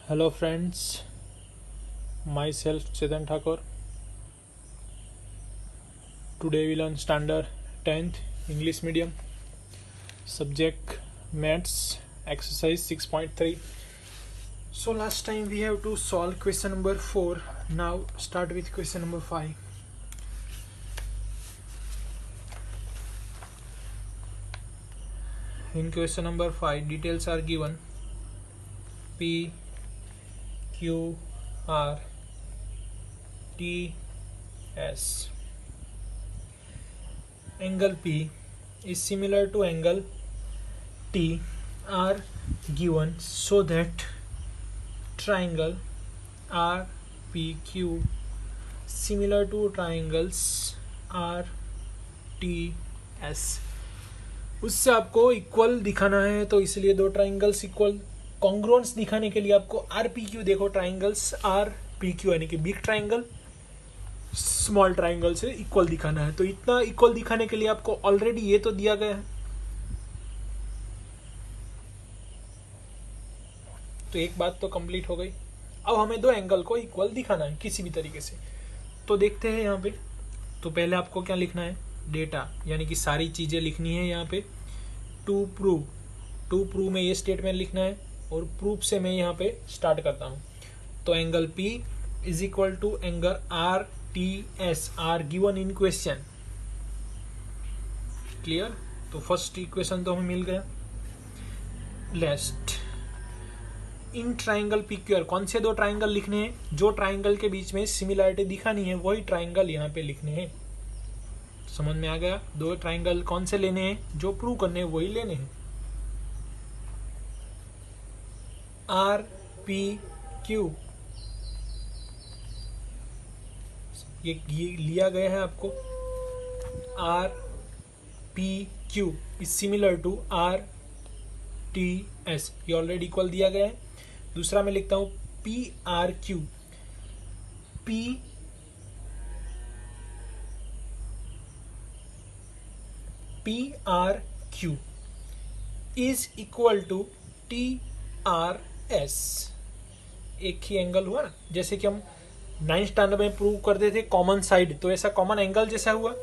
Hello friends, myself Chetan Thakur. Today we learn standard 10th English medium subject maths exercise 6.3. So last time we have to solve question number 4. Now start with question number 5. In question number 5 details are given. P Q R T S. Angle P is similar to angle T are given so that triangle RPQ similar to triangles RTS. उससे आपको equal दिखाना है तो इसलिए दो triangles equal congruence दिखाने के लिए आपको आरपीक्यू देखो ट्राइंगल्स आरपीक्यू यानी कि बिग ट्राइंगल स्मॉल ट्राइंगल से इक्वल दिखाना है। तो इतना इक्वल दिखाने के लिए आपको ऑलरेडी ये तो दिया गया है, तो एक बात तो कंप्लीट हो गई। अब हमें दो एंगल को इक्वल दिखाना है किसी भी तरीके से। तो देखते हैं यहाँ पे। तो पहले आपको क्या लिखना है, डेटा यानी कि सारी चीजें लिखनी है यहाँ पे। टू प्रूव में ये स्टेटमेंट लिखना है और प्रूफ से मैं यहाँ पे स्टार्ट करता हूँ। तो angle P is equal to angle RTS are given in question. Clear? तो फर्स्ट इक्वेशन तो हमें मिल गया। लेस्ट इन ट्राइंगल PQR कौन से दो ट्राइंगल लिखने हैं, जो ट्राइंगल के बीच में सिमिलरिटी दिखानी है वही ट्राइंगल यहाँ पे लिखने हैं। समझ में आ गया? दो ट्राइंगल कौन से लेने हैं, जो प्रूव करने हैं वही लेने हैं। RPQ ये लिया गया है आपको। RPQ is similar to RTS, ये ऑलरेडी इक्वल दिया गया है। दूसरा मैं लिखता हूं PRQ is equal to TRS। एक ही एंगल हुआ ना, जैसे कि हम 9th स्टैंडर्ड में प्रूव करते थे कॉमन साइड, तो ऐसा कॉमन एंगल जैसा हुआ।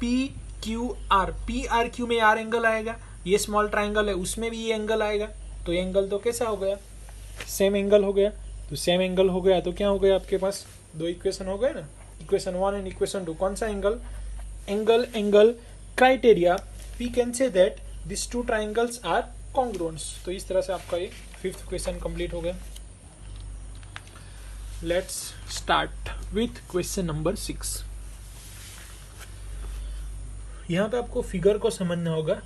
PRQ में आर एंगल आएगा, ये स्मॉल ट्राइंगल है उसमें भी ये एंगल आएगा, तो ये एंगल तो कैसा हो गया, सेम एंगल हो गया। तो सेम एंगल हो गया तो क्या हो गया, आपके पास दो इक्वेशन हो गए ना, इक्वेशन 1 एंड इक्वेशन 2। कौन सा angle, angle criteria we can say that this two triangles are congruents. तो इस तरह से आपका ये 5th क्वेश्चन कंप्लीट हो गया। Let's start with question number 6। यहाँ पे आपको फिगर को समझना होगा,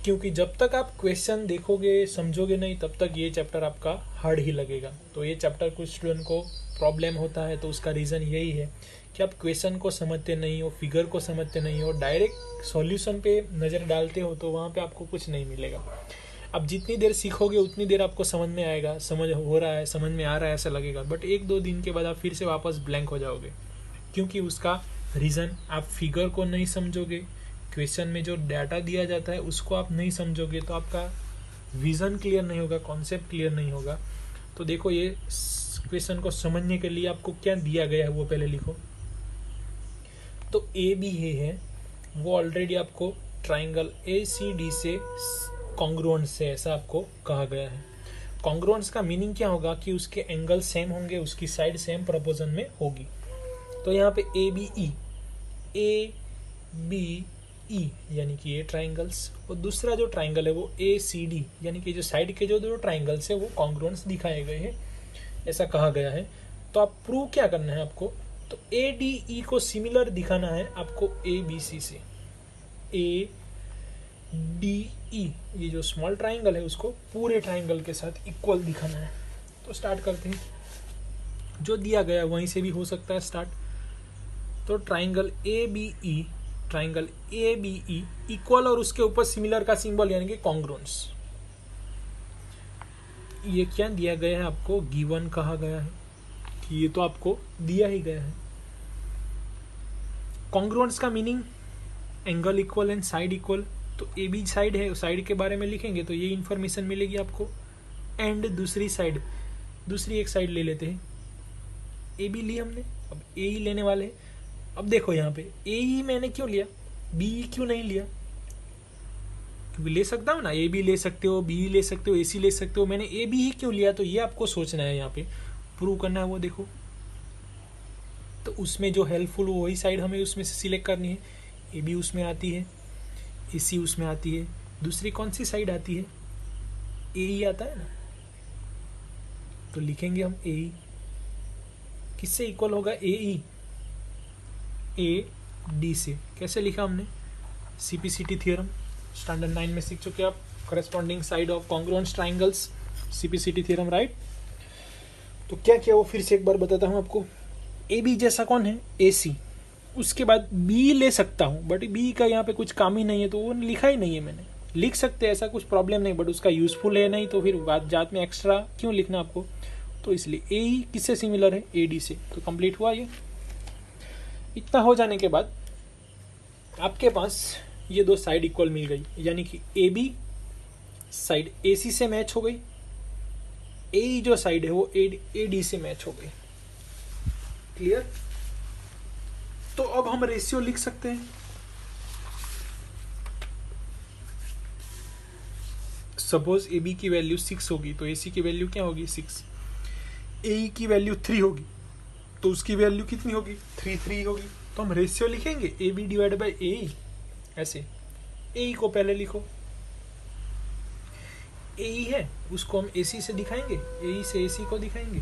क्योंकि जब तक आप क्वेश्चन देखोगे समझोगे नहीं तब तक ये चैप्टर आपका हार्ड ही लगेगा। तो ये चैप्टर कुछ स्टूडेंट को प्रॉब्लम होता है, तो उसका रीज़न यही है कि आप क्वेश्चन को समझते नहीं हो, फिगर को समझते नहीं हो, डायरेक्ट सॉल्यूशन पे नज़र डालते हो, तो वहाँ पे आपको कुछ नहीं मिलेगा। अब जितनी देर सीखोगे उतनी देर आपको समझ में आएगा, समझ हो रहा है, समझ में आ रहा है ऐसा लगेगा। बट 1-2 दिन के बाद आप फिर से वापस ब्लैंक हो जाओगे, क्योंकि उसका रीज़न आप फिगर को नहीं समझोगे, क्वेश्चन में जो डाटा दिया जाता है उसको आप नहीं समझोगे, तो आपका विज़न क्लियर नहीं होगा, कॉन्सेप्ट क्लियर नहीं होगा। तो देखो, ये क्वेश्चन को समझने के लिए आपको क्या दिया गया है वो पहले लिखो। तो AB है वो ऑलरेडी आपको ट्राइंगल ACD से कॉन्ग्रुएंस है, ऐसा आपको कहा गया है। कॉन्ग्रुएंस का मीनिंग क्या होगा कि उसके एंगल सेम होंगे, उसकी साइड सेम प्रोपोर्शन में होगी। तो यहाँ पे ABE यानी कि ये ट्राइंगल्स, और दूसरा जो ट्राइंगल है वो ACD यानी कि जो साइड के जो दो ट्राइंगल्स है वो कॉन्ग्रुएंस दिखाए गए हैं, ऐसा कहा गया है। तो आप प्रूव क्या करना है आपको, तो ADE को सिमिलर दिखाना है आपको ABC से। ADE ये जो स्मॉल ट्राइंगल है उसको पूरे ट्राइंगल के साथ इक्वल दिखाना है। तो स्टार्ट करते हैं, जो दिया गया वहीं से भी हो सकता है स्टार्ट। तो ट्राइंगल ABE इक्वल और उसके ऊपर सिमिलर का सिंबल यानी कि कॉन्ग्रुएंस। ये क्या दिया गया है आपको, गिवन कहा गया है कि ये तो आपको दिया ही गया है। कॉन्ग्रुएंस का meaning angle equal and side equal. तो ए बी साइड है, साइड के बारे में लिखेंगे तो ये इन्फॉर्मेशन मिलेगी आपको। एंड दूसरी एक साइड ले लेते हैं, ए बी ली हमने, अब ए ही लेने वाले हैं। अब देखो यहाँ पे ए ही मैंने क्यों लिया, बी क्यों नहीं लिया, क्योंकि ले सकता हूँ ना, ए बी ले सकते हो, बी ले सकते हो, ए सी ले सकते हो, मैंने ए बी ही क्यों लिया, तो ये आपको सोचना है, यहाँ पे प्रूव करना है। वो देखो तो उसमें जो हेल्पफुल हो वही साइड हमें उसमें से सिलेक्ट करनी है। ए बी उसमें आती है, ए सी उसमें आती है, दूसरी कौन सी साइड आती है, ए ही आता है ना, तो लिखेंगे हम ए ई। किससे इक्वल होगा ए ई, ए डी से। कैसे लिखा हमने, सीपीसीटी थ्योरम स्टैंडर्ड 9 में सीख चुके आप, corresponding side of congruent triangles, CPCT theorem, right. तो क्या किया वो फिर से एक बार बताता हूँ आपको। ए बी जैसा कौन है, ए सी, उसके बाद बी ले सकता हूँ, बट बी का यहाँ पे कुछ काम ही नहीं है, तो वो लिखा ही नहीं है मैंने। लिख सकते हैं, ऐसा कुछ प्रॉब्लम नहीं, बट उसका यूजफुल है नहीं, तो फिर बात जात में एक्स्ट्रा क्यों लिखना आपको, तो इसलिए ए ही किससे सिमिलर है, ए डी से। तो कंप्लीट हुआ ये। इतना हो जाने के बाद आपके पास ये दो साइड इक्वल मिल गई, यानी कि ए बी साइड ए सी से मैच हो गई, ए जो साइड है वो ए डी से मैच हो गई। क्लियर। तो अब हम रेशियो लिख सकते हैं। सपोज ए बी की वैल्यू 6 होगी तो ए सी की वैल्यू क्या होगी, 6। ए की वैल्यू 3 होगी तो उसकी वैल्यू कितनी होगी, 3 होगी। तो हम रेशियो लिखेंगे ए बी डिवाइड बाई ए, ऐसे ए को पहले लिखो, ए है उसको हम ए सी से दिखाएंगे, ए से ए सी को दिखाएंगे,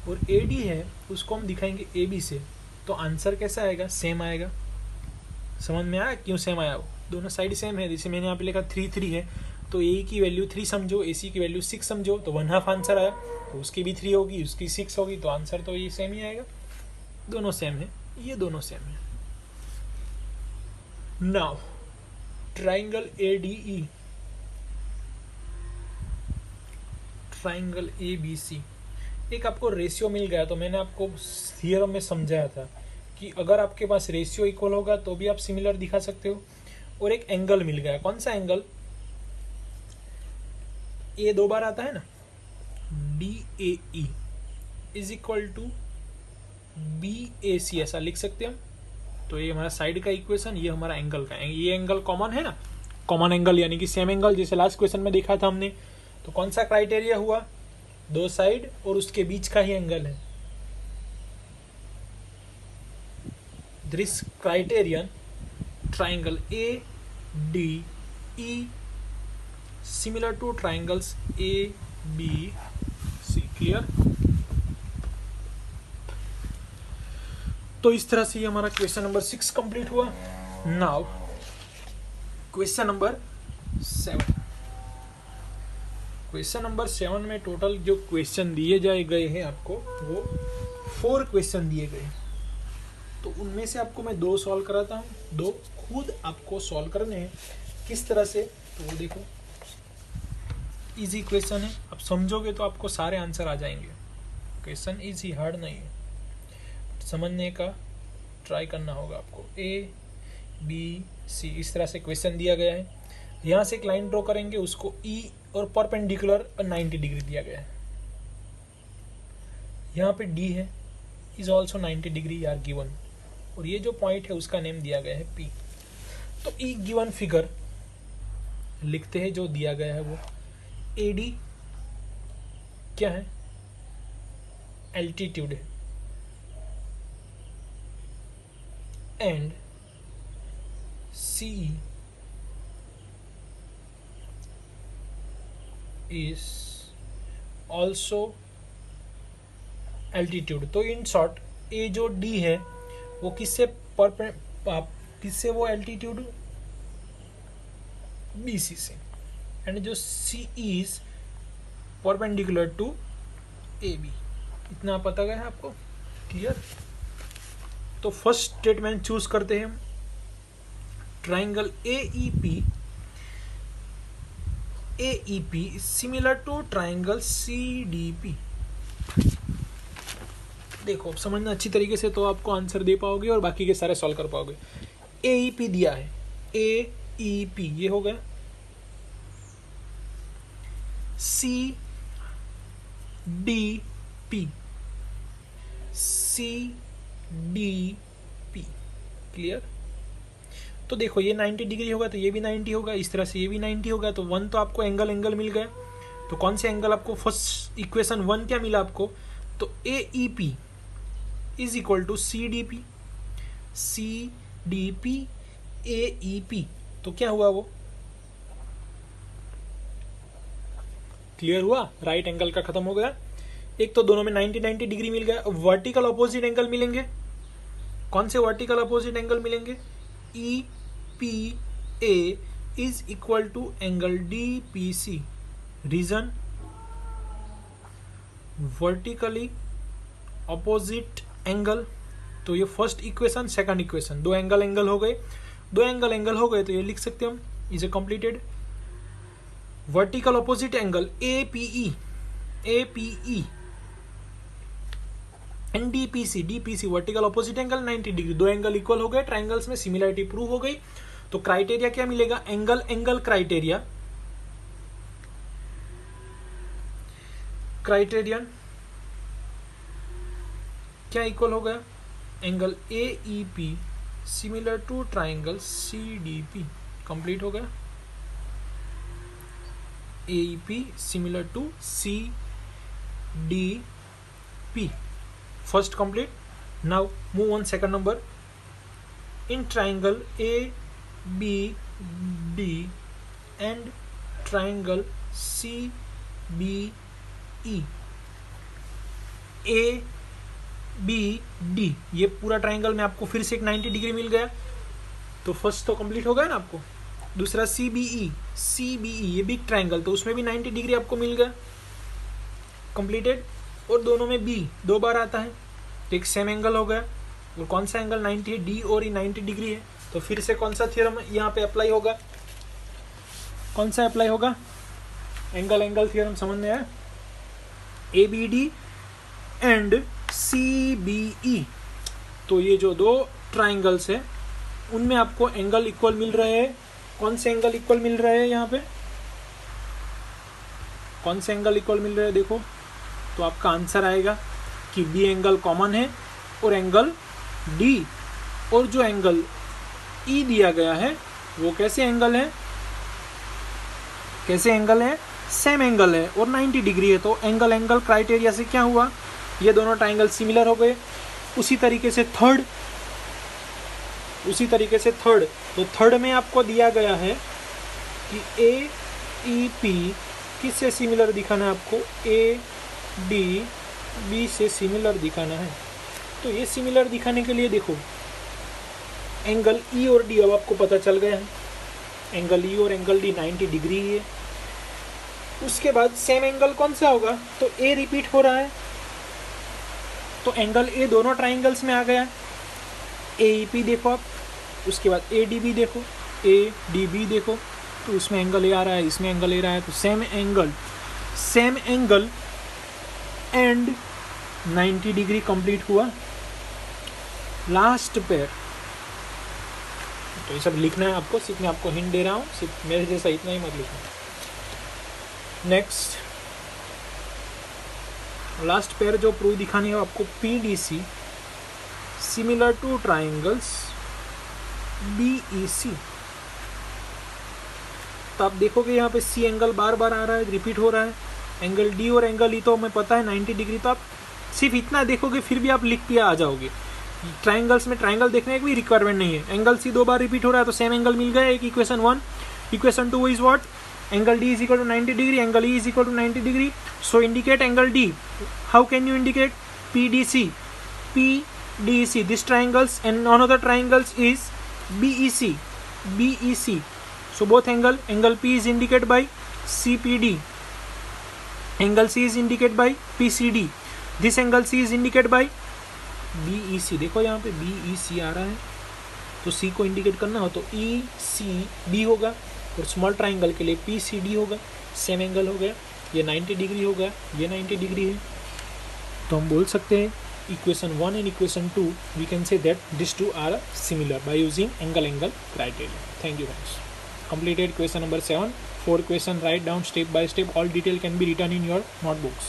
और ए डी है उसको हम दिखाएंगे ए बी से। तो आंसर कैसा आएगा, सेम आएगा। समझ में आया क्यों सेम आया, वो दोनों साइड सेम है। जैसे मैंने यहाँ पे लिखा 3 है, तो ए की वैल्यू 3 समझो, ए सी की वैल्यू 6 समझो, तो 1/2 आंसर आया। तो उसकी भी 3 होगी, उसकी 6 होगी, तो आंसर तो ये सेम ही आएगा। दोनों सेम है, ये दोनों सेम है। Now triangle A D E, triangle A B C, एक आपको रेशियो मिल गया। तो मैंने आपको थियरम में समझाया था कि अगर आपके पास रेशियो इक्वल होगा तो भी आप सिमिलर दिखा सकते हो। और एक एंगल मिल गया, कौन सा एंगल, ए 2 बार आता है ना, d a e is equal to b a c, ऐसा लिख सकते हैं हम। तो ये हमारा साइड का इक्वेशन, ये हमारा एंगल का, ये एंगल कॉमन है ना, कॉमन एंगल यानी कि सेम एंगल, जैसे लास्ट क्वेश्चन में देखा था हमने। तो कौन सा क्राइटेरिया हुआ, 2 साइड और उसके बीच का ही एंगल है। This criterion triangle A D E similar to triangles A B C. Clear. तो इस तरह से हमारा क्वेश्चन नंबर 6 कंप्लीट हुआ। Now question number 7। Question number 7 में टोटल जो क्वेश्चन दिए जाए गए हैं आपको, वो 4 क्वेश्चन दिए गए। तो उनमें से आपको मैं 2 सॉल्व कराता हूँ, 2 खुद आपको सॉल्व करने हैं। किस तरह से, तो वो देखो, इजी क्वेश्चन है, आप समझोगे तो आपको सारे आंसर आ जाएंगे। क्वेश्चन इजी, हार्ड नहीं है, समझने का ट्राई करना होगा आपको। ए बी सी इस तरह से क्वेश्चन दिया गया है। यहाँ से एक लाइन ड्रॉ करेंगे, उसको ई और परपेंडिकुलर 90 डिग्री दिया गया है। यहाँ पे डी है, is also 90 degree are given, और ये जो पॉइंट है उसका नेम दिया गया है पी। तो ई गिवन फिगर लिखते हैं, जो दिया गया है वो ए डी क्या है, एल्टीट्यूड है, and C is also altitude. तो इन शॉर्ट ए जो डी है वो किससे वो एल्टीट्यूड, बी सी से, एंड जो c is perpendicular to a b. इतना पता गया है आपको। क्लियर। तो फर्स्ट स्टेटमेंट चूज करते हैं हम, triangle A E P similar to triangle C D P. देखो अब समझना अच्छी तरीके से तो आपको आंसर दे पाओगे और बाकी के सारे सॉल्व कर पाओगे। ए ई पी दिया है, ए ई पी ये हो गया, C D P, C D P. Clear? तो देखो ये 90 डिग्री होगा तो ये भी 90 होगा, इस तरह से ये भी 90 होगा, तो 1 तो आपको एंगल मिल गया। तो कौन से एंगल आपको, फर्स्ट इक्वेशन 1 क्या मिला आपको, तो A E P is equal to C D P, C D P A E P. तो क्या हुआ वो, क्लियर हुआ? राइट एंगल का खत्म हो गया। एक तो दोनों में 90 डिग्री मिल गया। अब वर्टिकल अपोजिट एंगल मिलेंगे। कौन से वर्टिकल अपोजिट एंगल मिलेंगे? E P A is equal to angle D P C. Reason, vertically opposite angle. तो ये फर्स्ट इक्वेशन, सेकंड इक्वेशन, दो एंगल हो गए, दो एंगल हो गए, तो ये लिख सकते हैं हम, is a completed vertical opposite angle A P E and D P C vertical opposite angle 90 degree. दो एंगल इक्वल हो गए, ट्राइंगल्स में सिमिलरिटी प्रूव हो गई। तो क्राइटेरिया क्या मिलेगा? एंगल क्राइटेरिया, क्राइटेरियन क्या इक्वल हो गया? Angle A E P similar to triangle C D P. Complete हो गया। AEP similar to CDP. First complete. Now move on second number. In triangle ABD and triangle CBE, ABD ये पूरा triangle में आपको फिर से एक 90 डिग्री मिल गया। तो फर्स्ट तो कंप्लीट हो गया ना आपको। दूसरा CBE ये बिग ट्राइंगल, तो उसमें भी 90 डिग्री आपको मिल गया, कंप्लीटेड। और दोनों में B 2 बार आता है, तो एक सेम एंगल हो गया। और कौन सा एंगल 90 है? D और E 90 डिग्री है। तो फिर से कौन सा थ्योरम यहाँ पे अप्लाई होगा? कौन सा अप्लाई होगा? एंगल थ्योरम समझ में आया? ABD एंड CBE, तो ये जो दो ट्राइंगल्स है उनमें आपको एंगल इक्वल मिल रहे हैं। कौन से एंगल इक्वल मिल रहे हैं? यहाँ पे कौन से एंगल इक्वल मिल रहे हैं? देखो, तो आपका आंसर आएगा कि बी एंगल कॉमन है और एंगल डी, और जो एंगल ई दिया गया है वो कैसे एंगल है? कैसे एंगल है? सेम एंगल है और 90 डिग्री है। तो एंगल क्राइटेरिया से क्या हुआ? ये दोनों ट्राइंगल सिमिलर हो गए। उसी तरीके से थर्ड, तो थर्ड में आपको दिया गया है कि ए ई पी किससे सिमिलर दिखाना है आपको? ए डी बी से सिमिलर दिखाना है। तो ये सिमिलर दिखाने के लिए देखो, एंगल ई और डी अब आपको पता चल गया है। एंगल ई और एंगल डी 90 डिग्री है। उसके बाद सेम एंगल कौन सा होगा? तो ए रिपीट हो रहा है, तो एंगल ए दोनों ट्राइंगल्स में आ गया। AEP देखो आप, उसके बाद ADB देखो, ADB देखो, तो उसमें एंगल ए आ रहा है, इसमें एंगल ए रहा है। तो same angle and 90 degree complete हुआ। लास्ट पेयर, तो ये सब लिखना है आपको, सिर्फ मैं आपको हिंट दे रहा हूँ, सिर्फ मेरे जैसा इतना ही मत लिखना। नेक्स्ट लास्ट पेयर जो प्रूव दिखानी है आपको, PDC similar to triangles BEC। तो आप देखोगे यहाँ पे C एंगल बार बार आ रहा है, रिपीट हो रहा है। एंगल D और एंगल E तो हमें पता है 90 डिग्री, तो आप सिर्फ इतना देखोगे फिर भी आप लिख के आ जाओगे। ट्राइंगल्स में ट्राइंगल देखने की भी रिक्वायरमेंट नहीं है। एंगल C 2 बार रिपीट हो रहा है तो सेम एंगल मिल गया। एक equation 1, equation 2 is what? Angle D is equal to 90 degree, angle E is equal to 90 degree. So indicate angle D. How can you indicate? PDC. This triangles and another triangles is BEC. So both angle P is indicated by CPD. Angle C is indicated by PCD. This angle C is indicated by BEC. देखो यहाँ पे BEC आ रहा है, तो C को indicate करना हो तो ECB होगा, और स्मॉल ट्राइंगल के लिए PCD होगा। सेम एंगल हो गया, ये 90 डिग्री हो गया, ये 90 डिग्री है। तो हम बोल सकते हैं equation 1 and equation 2 we can say that this two are similar by using angle criteria. Thank you friends. Completed question number 7. 4 question, write down step by step. All detail can be written in your notebooks.